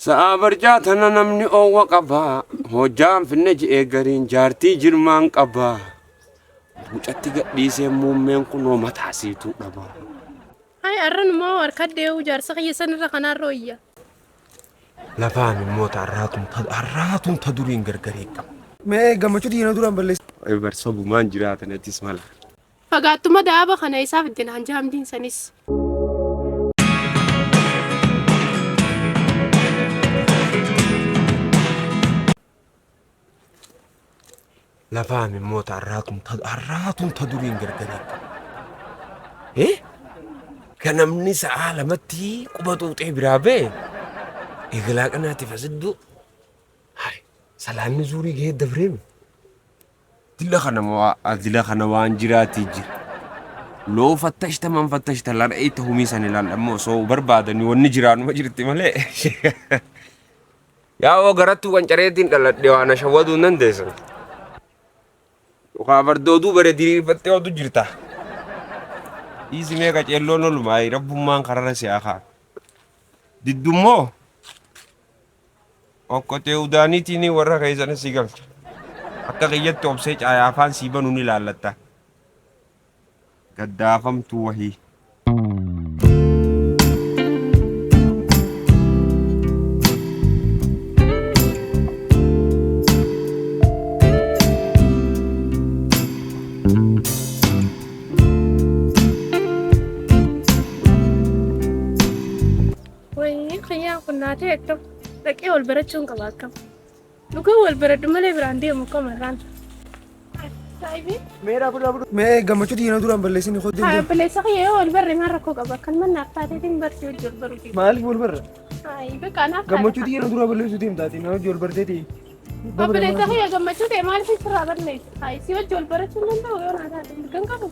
Sa'aabarjaa namni oowwa qabaa hojjaan finne je'ee gariin jaartii jirmaan qabaa buucatti gadhiisee muummeen kunoo mataasiituu dhabaa. Hai arran moo harkadhee jaarsa kiyyasan irra kanaan rooyya. Lafaan immoo arraatuun ta duriin gargaree qaba. Mee gammachuu diina duraan balleessa. Barsabumaan jiraatanettis mala. Fagaattuma daaba kana isaaf itti naan jaamdiin sanis. Lafaan immoo arraatuun ta duriin gargaree qaba. Kan namni sa'a lamatti quba xuuxee biraa ba'e eegalaa qanaatiif asiddu salaanni zuurii gahee dabreemi. Dila kana waan jiraatii jira. Loo fattashta man fattashta lar'eetta humii san ilaallammoo soo barbaadanii wanni jiraanuma jirti malee. Yaa garattuu qancareetiin dhaladhee waan shawwaduu nan deessan. Yookaan fardooduu bare diriirfattee oolu jirta. Isi meeqa ceelloon oolmaa rabbummaan karara si'aa kaan. Diddummoo okkotee udaaniitiin warra keessan si galcha. Akka qiyyatti obsee caayaa afaan sii banuun ilaallatta. Gaddaafamtuu wahii. Naati ekto dhaqee wal barachuun qaba akkam. Dhugaa wal baradhu malee biraan deemu akkam irraan. Mee gammachuu diina duraan balleessini hodhee. Haa balleessa kiyya wal barre maal rakkoo qaba kan manna akkaateetiin barsi hojii wal baruuti. Maaliif wal barra? Beekaa naaf. Gammachuu diina duraan balleessuu deemtaati na hojii wal barteeti. Balleessa kiyya gammachuu ta'e maaliif sirraa balleessa? Si hojii wal barachuun danda'u yoo naa taate mirgan qabu.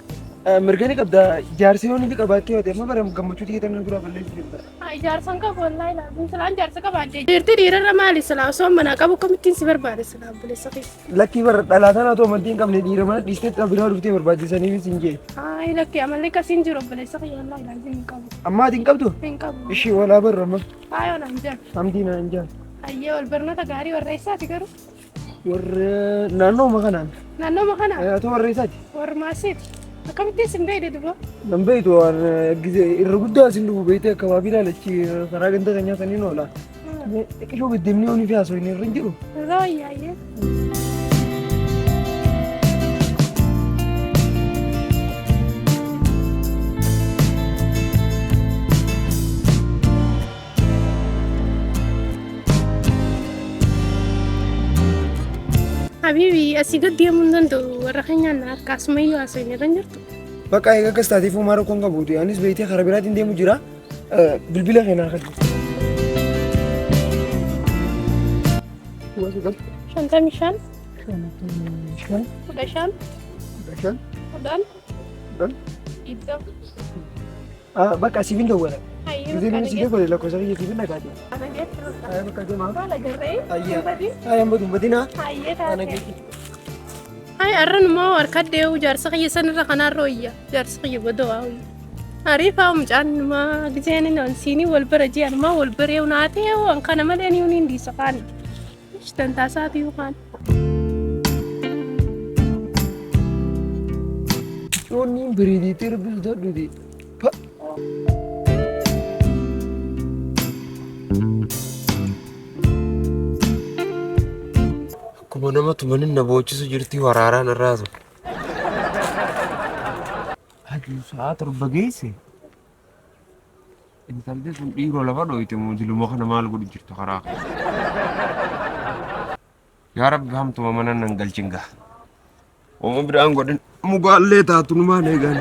Mirgani qabda jaarsi yoo inni qabaatee yoo ta'e amma bara gammachuu diina duraan balleessuu deemta. Jaarsan qabu wallahi laafiin silaan jaarsa qabaadde. Dhiirti dhiirarra maali silaa osoo mana qabu kamittiin si barbaade silaa balleessa kiyya. Lakkii bara dhalaataan haa ta'u amantiin qabne dhiira mana dhiistee biraa dhuftee barbaachisaniif hin jee. Lakkii amallee akkasiin jiru balleessa kiyya wallahi laafiin hin qabu. Amma ati hin qabdu? Hin qabu. Ishii walaa barra amma. Yoo naan jaan. Hamdii naan jaan. Ayyee wal barnoota gaarii warra eessaati garuu? Warra naannooma kanaan. Naannooma kanaa? Haa warra eessaati? Warra maasiiti. Akkamittiin sin beeyde duba? Nan beeytu waan irra guddaa sin dhufu beeytee akka waabii ilaalachi karaa ganda kan nyaataniin oola. Xiqqishoo beddeemnee oonii fi haasoo hin irra hin jiru. Irraa wayyaayee. Habibi asii gad deemuu hin danda'u warra keenyaan akkasumayyuu haasoo hin irra hin jirtu. Bakka egaa akkas taateef uumaa rakkoon qabuuti. Anis beeytee karaa biraatiin deemu jira. Bilbila keenyaa kadhu. 55 55 15 10 bakka siifin dawwala. Hayyee bakka siifin godhe lakkoofsa biyya siifin nagaati. Bakka deemaa. Hayyee amma dubbadina. Hayyee taate. Hai arran moo harkadhee jaarsa kiyyasan irra kanaan rooyya jaarsa kiyya godoo waawii. Ariifaa mucaan maa gizeen inni siinii wal bara ji'an maa wal baree unaatee waan kana malee ni uniin diisa kaan. Ishtan taasaati yookaan. Shoonni biriidii tirbisu dadhuuti. Akkuma nama tumanin na boochisu jirti waraaraan irraatu. Hajuu sa'a torba geesse. Intalli sun dhiiroo lafa dhoyite diluma kana maal godhu jirtu karaa keessa. Yaa Rabbi hamtuma mana nan galchin gaha. Ooma biraan godhin mugaallee taatu numaan eegan.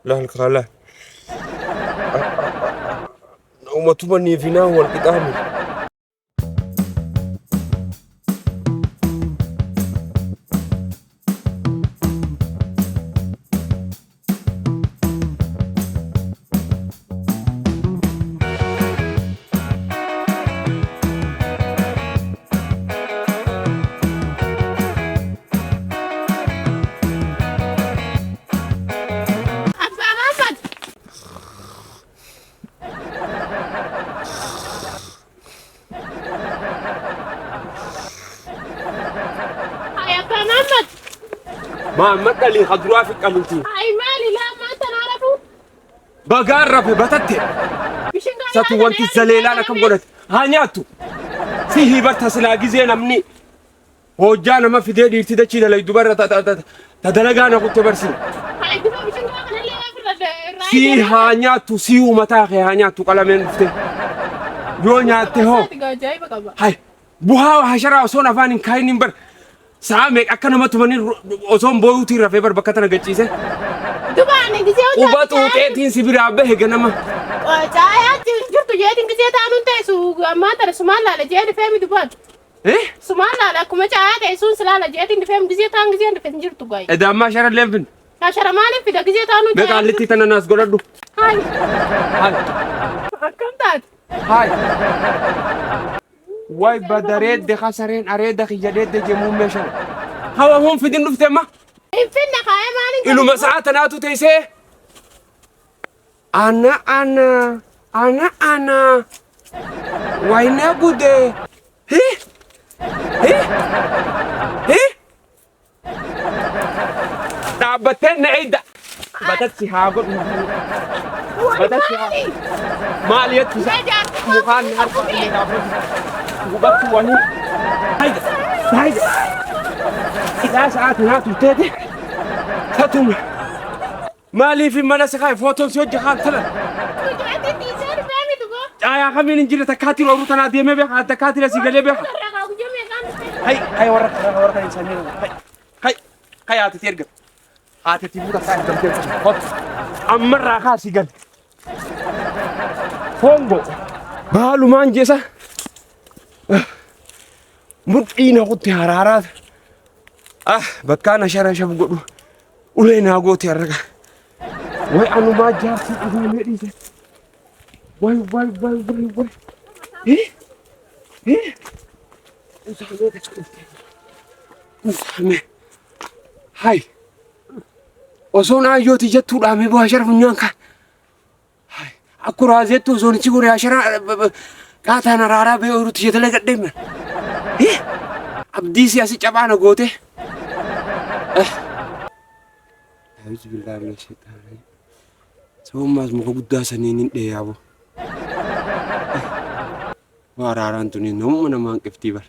Laal kaala. Uummatuma niifinaa wal qixaame. ما مدلي خضروا في قلبتي أي مالي لا ما أنت نعرفه بقرب بتت مش ستو وانت الزليلانة كم قلت هانياتو فيه برتسلا جزينا مني هوجانا ما في ديدي تدشي دلي دبر تدلقانا كنت برسل سي هانياتو سيو متاخي هانياتو قلمين فتي يونياتي هو هاي بوها وحشرة وصونا فانين كاينين بر سامك أكنا ما تمنين وصون بويوتي رفيبر بكتنا جتشيسه دبانة جزيرة وباتو تأتين سبير عبه جنما وجاية جرت جاية جزيرة أنو تيسو ما ترى سمال لا جاية فهم دبان إيه سمال لا كم جاية تيسون سلا جاية فهم جزيرة أن جزيرة فهم جرت جاية إذا ما شر ليفن عشرة مالي في ده جزيرة أنو بقى اللي تيتنا ناس قولوا هاي هاي كم تات هاي واي بدريد دي خسرين أريد خيادات دي جموم مشان هوا هم في دين نفتما إن فينا خايا مالي إلو مساعات ناتو تيسي أنا وينا بودي هي دابتين عيدا بدت هاقول بدت مالية مخان هرفا وبقت وني هيدا إذا ساعات ناتو تيدي ستم مالي في مناسك هاي فوتو سيوجي خان تلا يا خمين انجيل تكاتي لو روتنا ديمه بها تكاتي لسيغلي بها هاي ورك انسانين هاي هات تيرغ هات تيبودا ساين دمتين هوت امر راخا سيغل فونغو بالو مانجيسا مدينا قطي حرارات بكانا شرا شف غدو ولينا غوتي رغا وي انو ما جارسي ادو ميدي واي ايه هاي وصونا يوتي جتو دامي بو شرف نيانكا هاي اكو رازيتو زوني تشغوري عشرة كاتانا رارا بي اوروتي جتلي قديم ايه عبدي سياسي جبانا غوتي أعوذ بالله من الشيطان الرجيم سوما مازمو قدا سنين ديابو واراران توني نوم انا ما انقفتي بر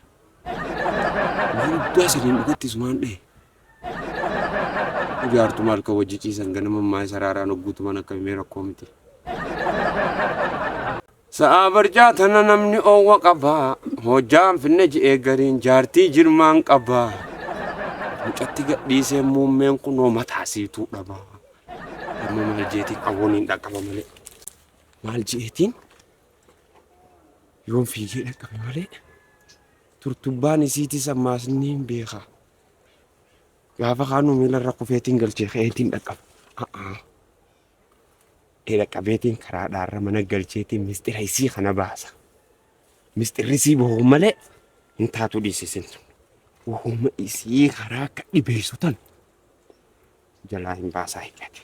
قدا سنين دغتي سمان دي جارتو مالك وجيتي سنغنم ما سرارا نغوت مانا كميرا كوميتي سابرجاتنا نمني او وقبا هوجام في النج ايغرين جارتي جرمان قبا مچatti gadhiise muummeen kun mataasiitu dhaba amma maal jeetii qabuuniin dhaqqaba malee maal jeetiin yoon fiigee dhaqqabe malee turtubbaan isiitis ammaas ni hin beeka gaafa kaanuu miilarra kufeetiin galchee ka'eetiin dhaqqaba dhaqqabeetiin karaadhaarra mana galcheetiin mistira isii kana baasa mistirri isii bahu malee hin taatu dhiisisin وهم إسيء خراك إبيسوتن جلاهم باسايكات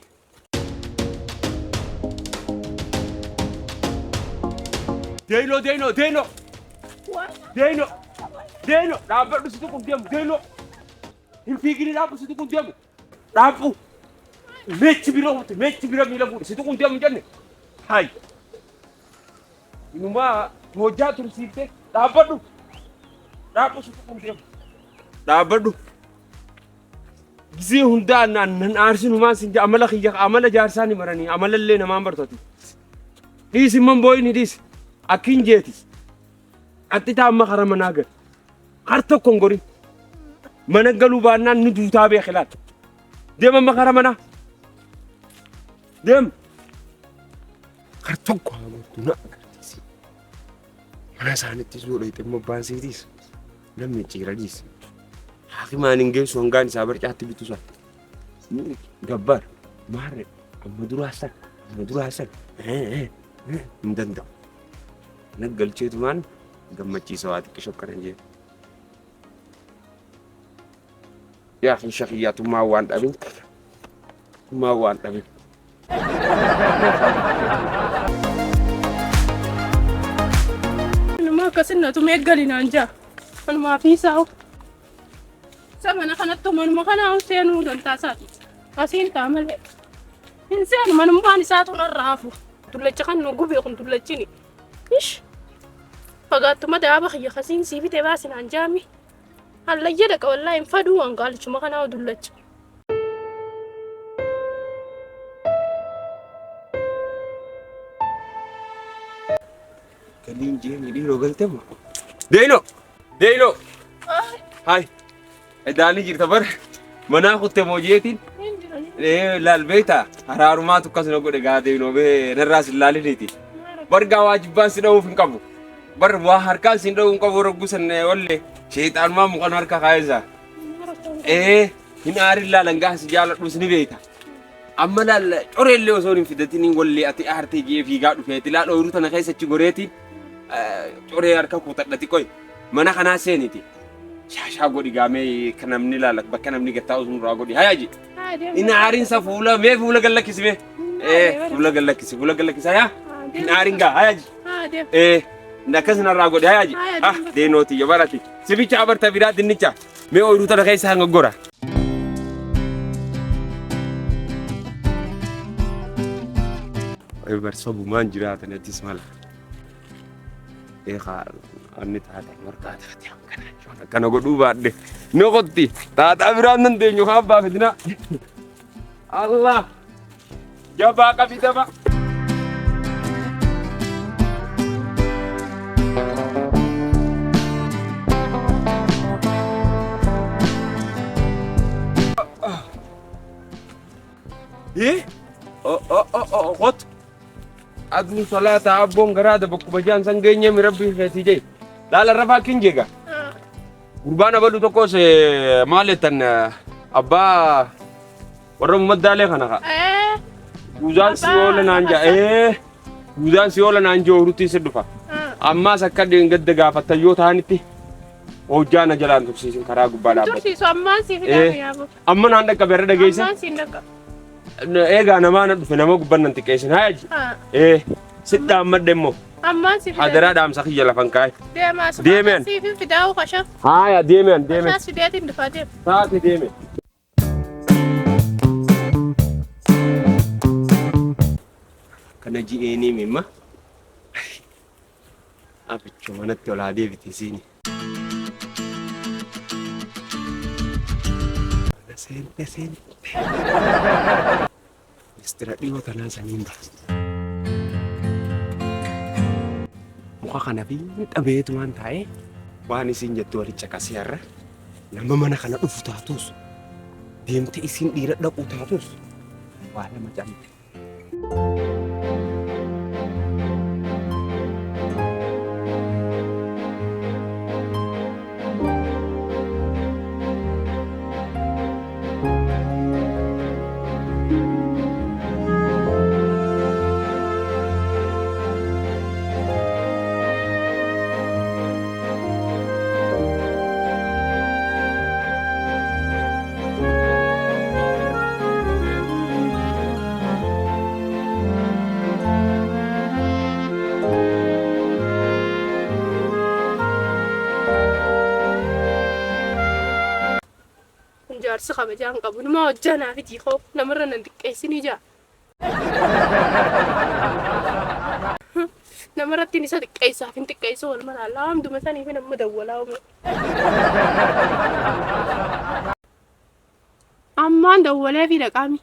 دينو رابر بسيتكم ديم دينو هم فيجري رابر بسيتكم ديم رابو ميتش بيرو ميلا سيتكم ديم جنة هاي إنما موجات رسيبته رابر سيتكم ديم دابدو زي هندا نان ارسن ما سنج عمل خيق عمل جارساني مرني عمل اللي نما برتوتي ديس من بوي ني ديس اكين جيتي اتتا ما خرم ناغر خرتو كونغوري منغلو بانا ندوتا بي خلات ديم ما خرمنا ديم خرتو كوامتنا انا سانتي زوري تم بانسيديس لم يجيراديس حكيما نينجي سونغان سابر جاتي بيتوسا جبار مار مدرو حسن ندندو نقل شيء مان قمتي سواتك شكرا يا اخي شخيات ما وان ابي انا ما كسنة ميقلي نانجا انا ما في ساو Sama na kanatto manuma kana seenu don taasati. Asiin taamale. Insaan manuma ani saatu narraafu. Tullacha kan no gube kun tullachini. Ish. Fagaatuma daaba khiyya khasiin siifite baasin anjaami. Hallayya daqa wallahi faduu an gaalchuma kana dullacha. Kaliin jeeni dhiiroo galtema. Deeno. Hai. Edaanii jirta bar. Manaa kutte moojeetiin. Laal beektaa haraarumaatu akkasuma godhe gaa deeno bee narraas hin laaliniiti. Bargaa waajibbaan si dha'uuf hin qabu. Bar waa harkaan si dha'uu hin qabu roggusan wallee sheexaanumaa muqan harka kaayesa. Hin aarin laalan gaa si jaaladhus ni beekta. Amma laal coreellee osoo hin fidatiin wallee ati aartee jee fiigaa dhufeeti laal ooyiruu tana keessatti goreetiin coree harka kuutadhati qoy mana kanaa seeniiti. Shaashaa godhi gaamee kan namni laala bakka namni gattaa'u sun irraa godhi hayaa jee. Hin aarinsa fuula gallakkisi mee. Fuula gallakkisi hayaa. Hin aarin gaa hayaa jee. Akkas narraa godhi hayaa jee. Deenooti yabarati. Sibicha abarta biraa dinnicha mee ooyiruu tana keessa hanga gora. Barsabumaan jiraatan attis mala. Anni taate marqaa taate akkana godhuu baadhe noqotti taataa biraan dandeenyu haa abbaa fedina. Allah jabaa qabi daba. Qot adnu salaata abboon garaada bakkuma jaan san geenye mi rabbii feetii jee laala rafaa kin jeega gurbaan abalu tokkos maalettan abbaa warra mumaddaalee kana ka guuzaan si oola naan jaa guuzaan si oola naan jee oorutti si dhufa ammaas akka gadda gaafattan yoo ta'anitti hojjaana jalaan tursiisin karaa gubbaa dhaabbatu. Tursiisu ammaan si fidame yaabo. Amma naan dhaqqa beerra dhageessa. Ammaan si dhaqqa. Egaa namaa na dhufe nama gubban nan xiqqeessin haa yaji. Sidda ammadde immoo. Ammaan si fidame. Hadaraa dhaamsa kiyya lafan kaa'e. Deemaa Deemeen. Si fidaa'u kasha. Haaya deemeen. Kashaas fideetiin dhufaa deema. Taate deeme. Kana ji'eenii mimma. Abicho manatti olaa deebite siini. Sente. Istira dhiyoo tanaa saniin dha. Muka kana fi dhabeetumaan taa'ee waan isin jettu walitti caqasee har'a nama mana kana dhufu taatus deemte isin dhiira dhaqu taatus waa lama camte. Jaarsi kabajaan qabu nama hojjanaa fi tiikoo namarra nan xiqqeessinii jaa. Namarratti isa xiqqeessaaf hin xiqqeessu wal malaalaa hamduma sanii fi nama dawwalaa uume. Ammaan dawwalee fi dhaqaami.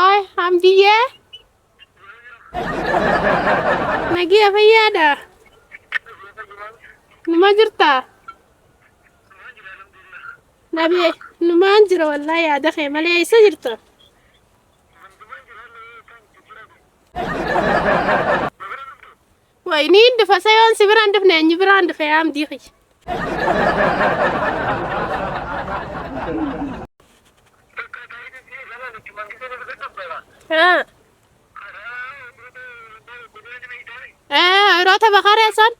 Oi, hamdiyyee. Nagiya fayyaadha. Numa jirtaa? Nabi, numaan jira wallahi yaada kee malee eessa jirta? Wayni hin dhufa sayoon si biraan dhufne eenyu biraan dhufe yaam diiqi. Yeroo tapha kareessan?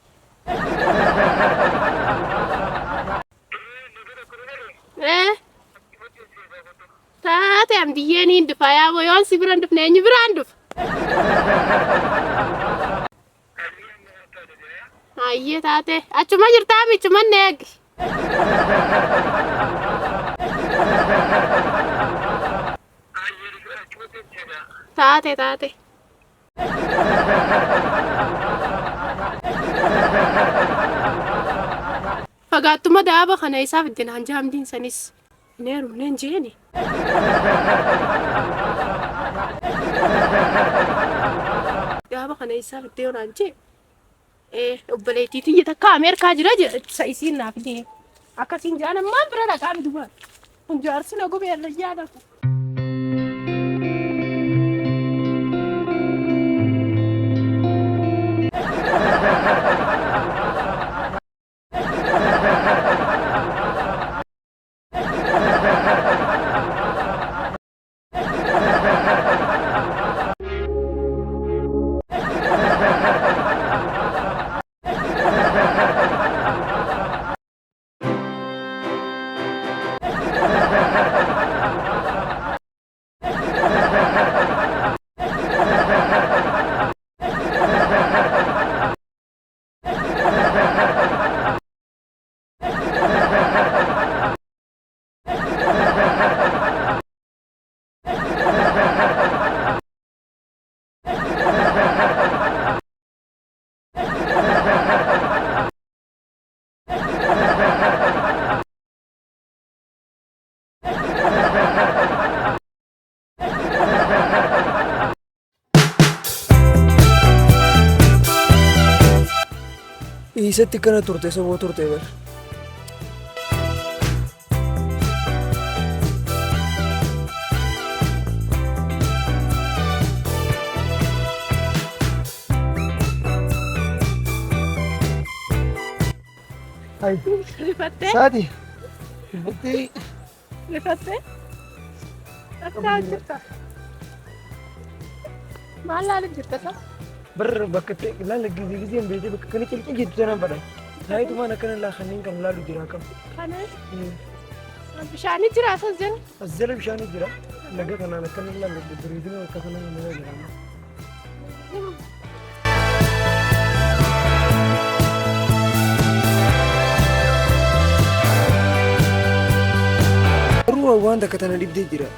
Taate hamdiyyeen hin dhufa yaaboo yoon si biraan dhufne eenyu biraan dhufa? Ayyee taate achuma jirtaa michuman eegi. Taate taate. Fagaattuma daaba kana isaaf iddin hanjaamdiin sanis. Neeru neen jeeni. Daaba kana isaaf iddee onaan jee. Obboleettii tiyya takka Ameerikaa jira jedha isiin naaf jee. Akkasiin jaan ammaan bira dhaqaan dubaan. Kun jaarsi na gubee irra jaadatu. Isatti kana turte saboo turte bar. Hai. Rifattee? Saati. Rifattee. Rifattee? Akka jirta. Maal laalu jirta sa? Bar bakka ta'e ilaala gizeen beekee bakka kana cilqii jettu sanaan badha. Saayitumaan akkana laa kanneen kan laalu jira akkam. Kana bishaanii jira asas jala. As jala bishaanii jira. Laga kanaan akkana ilaalu bareedina bakka kanaa nama jira. Garuu waan takka tana dhibdee jira.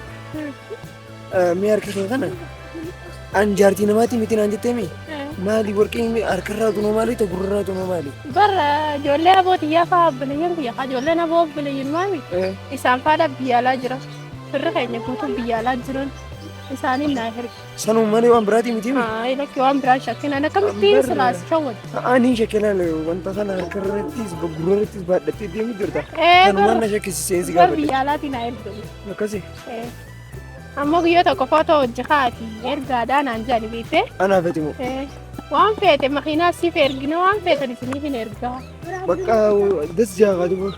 Mee harka kee kana an jaartii namaatti miti naan jetteemi. Maali warqeen harkarraa tunoo maali ta'e gurrarraa tunoo maali? Bara ijoollee abootiyyaa fa'aa obboleeyyan biyya ijoolleen aboo obboleeyyan maami isaan faadha biyya alaa jira. Firri keenya guutuu biyya alaa jiran isaaniin naa hirga. Sanuu malee waan biraatii miti mi? Lakkii waan biraan shakkinaan akkamittiin silaas shawwata. Ani shakkilaan wanta kana harkarrattis gurrarrattis baadhattee deemu jirta. Kanumaan na shakkisiisee si gaafadhe. Biyya alaatiin naa erga. Akkasi. Ammoo guyyaa tokko footoo hojii kaati ergaadhaan aan jaani beektee. Anaaf ati moo? Waan feete makiinaa siif ergina waan feetan isiniif hin ergaa. Bakka das jaaqaatu moo?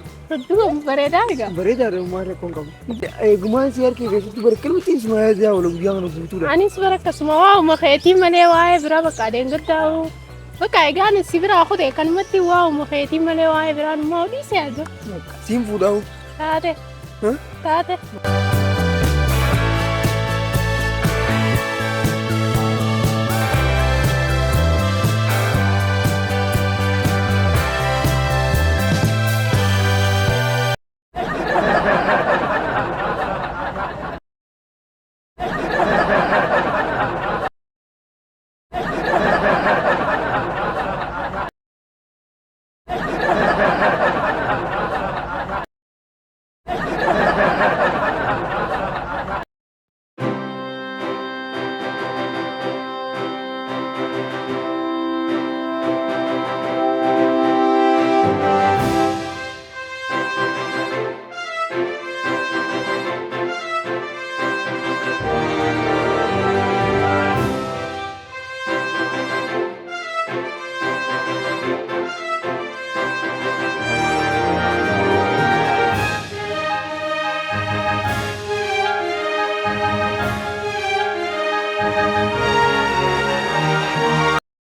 Duuba bareedaa egaa. Bareedaadha uumaa rakkoon qabu. Eegumaan si harkee keessatti barkalmatti isuma yaa wala guyyaa kana guutuudha. Anis bara akkasuma waa'uma keetii malee waa'ee biraa bakka adeemgaddaa'u. Bakka egaan si biraa kutee kanumatti waa'uma keetii malee waa'ee biraan immoo dhiisee yaadu. Siin fuudhaa'u. Taate. Taate.